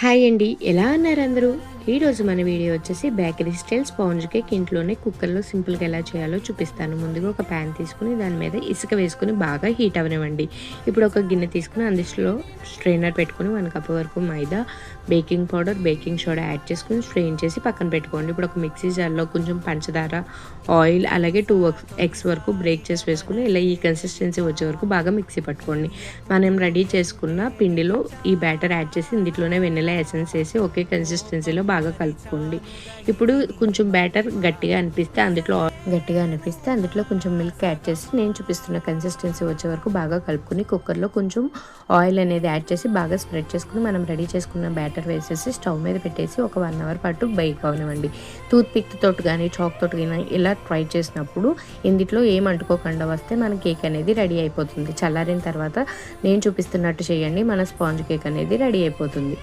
Hi అండి, ఎలా ఉన్నారు అందరూ? ఈరోజు మన వీడియో వచ్చేసి బేకరీ స్టైల్ స్పాంజ్ కేక్ ఇంట్లోనే కుక్కర్లో సింపుల్గా ఎలా చేయాలో చూపిస్తాను. ముందుగా ఒక ప్యాన్ తీసుకుని దాని మీద ఇసుక వేసుకుని బాగా హీట్ అవనివ్వండి. ఇప్పుడు ఒక గిన్నె తీసుకుని అందులో స్ట్రైనర్ పెట్టుకుని 1 కప్ వరకు maida, baking powder, baking soda add చేసుకుని స్ట్రెయిన్ చేసి పక్కన పెట్టుకోండి. ఇప్పుడు ఒక మిక్సీ జార్లో కొంచెం పంచదార, ఆయిల్ అలాగే 2 ఎగ్స్ వరకు బ్రేక్ చేసి వేసుకుని ఇలా ఈ కన్సిస్టెన్సీ వచ్చే వరకు బాగా మిక్సీ పట్టుకోండి. మనం రెడీ చేసుకున్న పిండిలో ఈ బ్యాటర్ యాడ్ చేసి ఇందులోనే వెనిలా ఎసెన్స్ వేసి ఒకే కన్సిస్టెన్సీలో బాగా కలుపుకోండి. ఇప్పుడు కొంచెం బ్యాటర్ గట్టిగా అనిపిస్తే అందులో కొంచెం మిల్క్ యాడ్ చేసి నేను చూపిస్తున్న కన్సిస్టెన్సీ వచ్చే వరకు బాగా కలుపుకొని కుక్కర్లో కొంచెం ఆయిల్ అనేది యాడ్ చేసి బాగా స్ప్రెడ్ చేసుకుని మనం రెడీ చేసుకున్న బ్యాటర్ వేసేసి స్టవ్ మీద పెట్టేసి ఒక 1 అవర్ పాటు బేక్ అవనివ్వండి. టూత్ పిక్ తోటి కానీ చాక్ తోటి కానీ ఇలా ట్రై చేసినప్పుడు ఇందులో ఏం అంటుకోకుండా వస్తే మన కేక్ అనేది రెడీ అయిపోతుంది. చల్లారిన తర్వాత నేను చూపిస్తున్నట్టు చేయండి, మన స్పాంజ్ కేక్ అనేది రెడీ అయిపోతుంది.